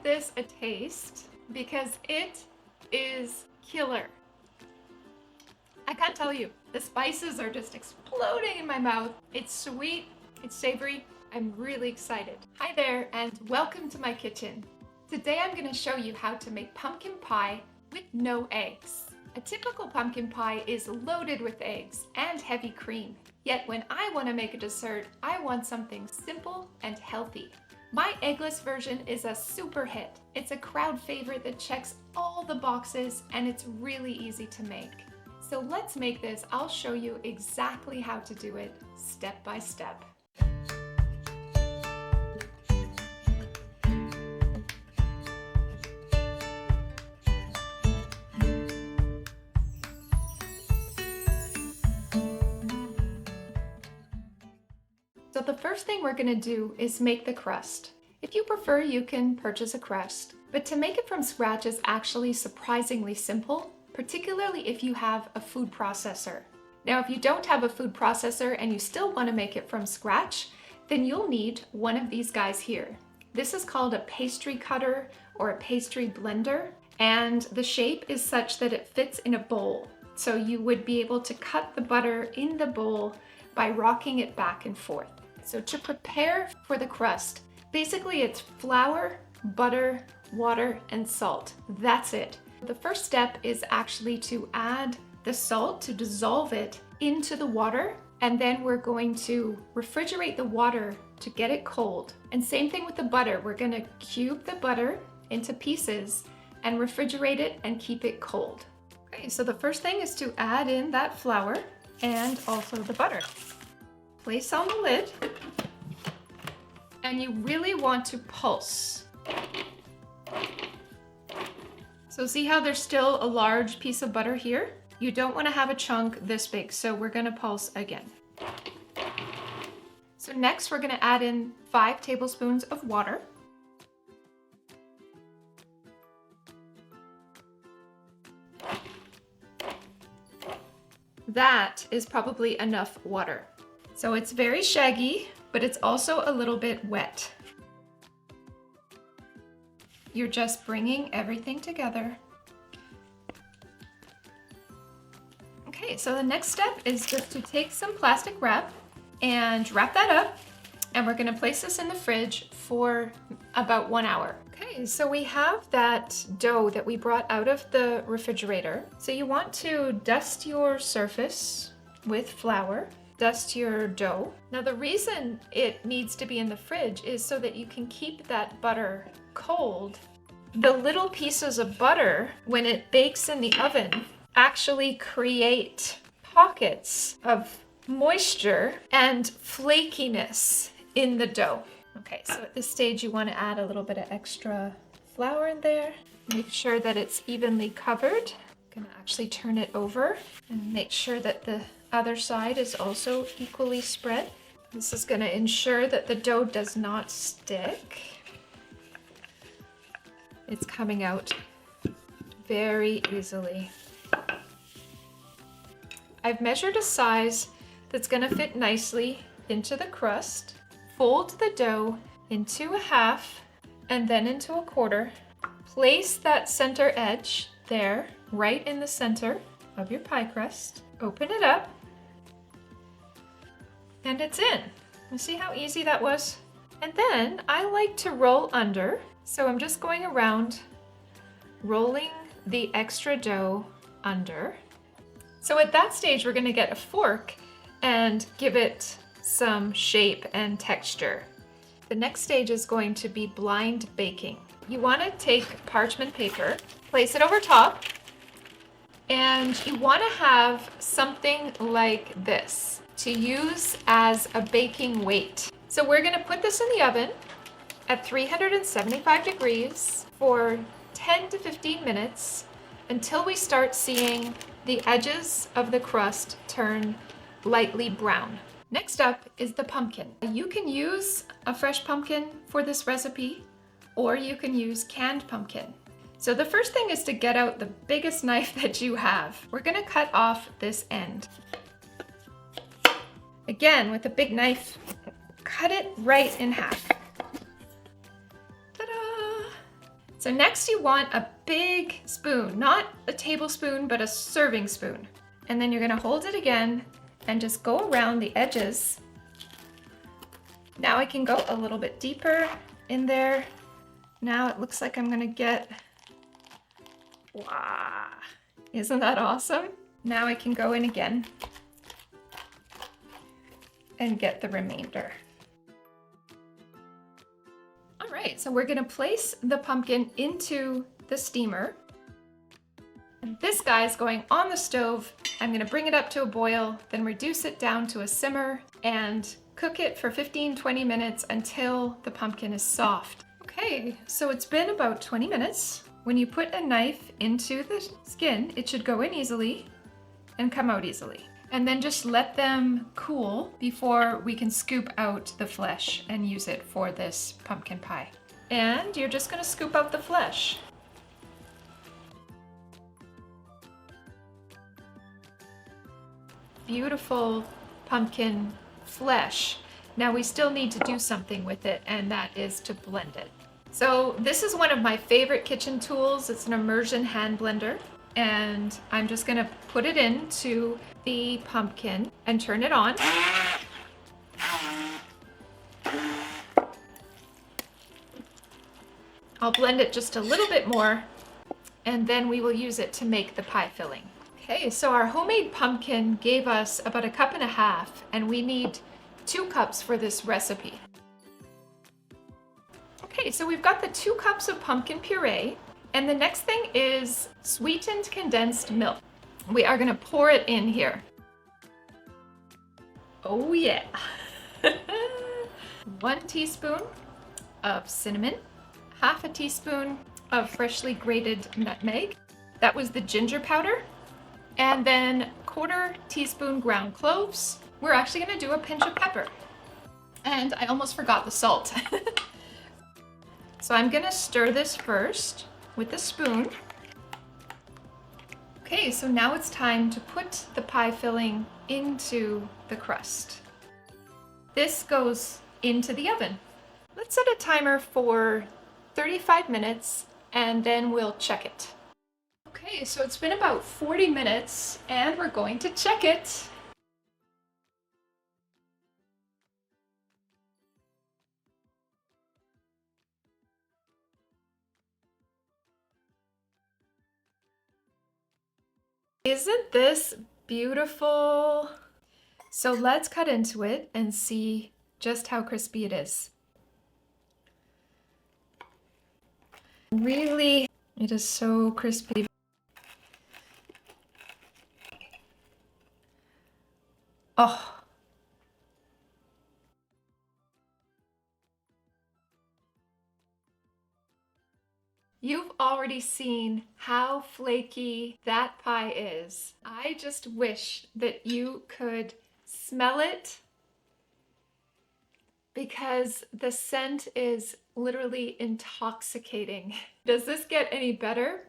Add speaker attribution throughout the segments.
Speaker 1: give this a taste because it is killer. I can't tell you, the spices are just exploding in my mouth. It's sweet, it's savory. I'm really excited. Hi there and welcome to my kitchen. Today I'm going to show you how to make pumpkin pie with no eggs. A typical pumpkin pie is loaded with eggs and heavy cream. Yet when I want to make a dessert, I want something simple and healthy. My eggless version is a super hit. It's a crowd favorite that checks all the boxes and it's really easy to make. So let's make this. I'll show you exactly how to do it step by step. So the first thing we're going to do is make the crust. If you prefer, you can purchase a crust, but to make it from scratch is actually surprisingly simple, particularly if you have a food processor. Now, if you don't have a food processor and you still want to make it from scratch, then you'll need one of these guys here. This is called a pastry cutter or a pastry blender, and the shape is such that it fits in a bowl. So you would be able to cut the butter in the bowl by rocking it back and forth. So to prepare for the crust, basically it's flour, butter, water, and salt. That's it. The first step is actually to add the salt to dissolve it into the water, and then we're going to refrigerate the water to get it cold. And same thing with the butter. We're going to cube the butter into pieces and refrigerate it and keep it cold. Okay, so the first thing is to add in that flour and also the butter. Place on the lid, and you really want to pulse. So see how there's still a large piece of butter here? You don't want to have a chunk this big, so we're going to pulse again. So next we're going to add in 5 tablespoons of water. That is probably enough water. So it's very shaggy, but it's also a little bit wet. You're just bringing everything together. Okay, so the next step is just to take some plastic wrap and wrap that up, and we're gonna place this in the fridge for about 1 hour. Okay, so we have that dough that we brought out of the refrigerator. So you want to dust your surface with flour. Dust your dough. Now the reason it needs to be in the fridge is so that you can keep that butter cold. The little pieces of butter, when it bakes in the oven, actually create pockets of moisture and flakiness in the dough. Okay, so at this stage you want to add a little bit of extra flour in there. Make sure that it's evenly covered. I'm gonna actually turn it over and make sure that the other side is also equally spread. This is going to ensure that the dough does not stick. It's coming out very easily. I've measured a size that's going to fit nicely into the crust. Fold the dough into a half and then into a quarter. Place that center edge there, right in the center of your pie crust. Open it up. And it's in. You see how easy that was? And then I like to roll under. So I'm just going around, rolling the extra dough under. So at that stage, we're gonna get a fork and give it some shape and texture. The next stage is going to be blind baking. You wanna take parchment paper, place it over top, and you wanna have something like this to use as a baking weight. So we're gonna put this in the oven at 375 degrees for 10 to 15 minutes until we start seeing the edges of the crust turn lightly brown. Next up is the pumpkin. You can use a fresh pumpkin for this recipe, or you can use canned pumpkin. So the first thing is to get out the biggest knife that you have. We're gonna cut off this end. Again, with a big knife, cut it right in half. Ta-da! So next you want a big spoon, not a tablespoon, but a serving spoon. And then you're gonna hold it again and just go around the edges. Now I can go a little bit deeper in there. Now it looks like I'm gonna get, wow, isn't that awesome? Now I can go in again and get the remainder. All right, so we're gonna place the pumpkin into the steamer. And this guy is going on the stove. I'm gonna bring it up to a boil, then reduce it down to a simmer and cook it for 15-20 minutes until the pumpkin is soft. Okay, so it's been about 20 minutes. When you put a knife into the skin, it should go in easily and come out easily. And then just let them cool before we can scoop out the flesh and use it for this pumpkin pie. And you're just gonna scoop out the flesh. Beautiful pumpkin flesh. Now we still need to do something with it, and that is to blend it. So this is one of my favorite kitchen tools. It's an immersion hand blender, and I'm just gonna put it into the pumpkin and turn it on. I'll blend it just a little bit more, and then we will use it to make the pie filling. Okay, so our homemade pumpkin gave us about 1.5 cups, and we need 2 cups for this recipe. Okay, so we've got the 2 cups of pumpkin puree, and the next thing is sweetened condensed milk. We are gonna pour it in here. Oh yeah. 1 teaspoon of cinnamon, 1/2 teaspoon of freshly grated nutmeg. That was the ginger powder. And then 1/4 teaspoon ground cloves. We're actually gonna do a pinch of pepper. And I almost forgot the salt. So I'm gonna stir this first with a spoon. Okay, so now it's time to put the pie filling into the crust. This goes into the oven. Let's set a timer for 35 minutes and then we'll check it. Okay, so it's been about 40 minutes and we're going to check it. Isn't this beautiful? So let's cut into it and see just how crispy it is. Really, it is so crispy. Oh. You've already seen how flaky that pie is. I just wish that you could smell it because the scent is literally intoxicating. Does this get any better?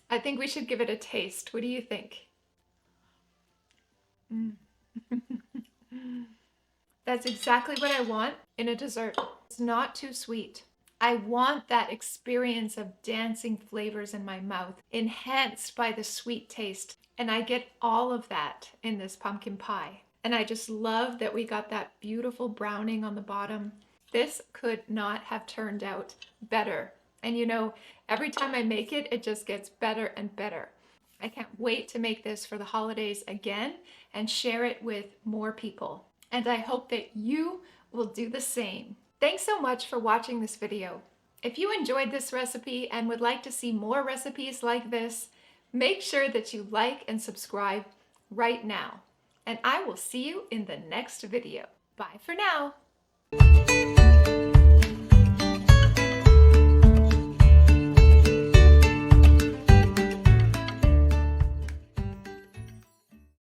Speaker 1: I think we should give it a taste. What do you think? That's exactly what I want in a dessert. It's not too sweet. I want that experience of dancing flavors in my mouth, enhanced by the sweet taste. And I get all of that in this pumpkin pie. And I just love that we got that beautiful browning on the bottom. This could not have turned out better. And you know, every time I make it, it just gets better and better. I can't wait to make this for the holidays again and share it with more people. And I hope that you will do the same. Thanks so much for watching this video. If you enjoyed this recipe and would like to see more recipes like this, make sure that you like and subscribe right now. And I will see you in the next video. Bye for now.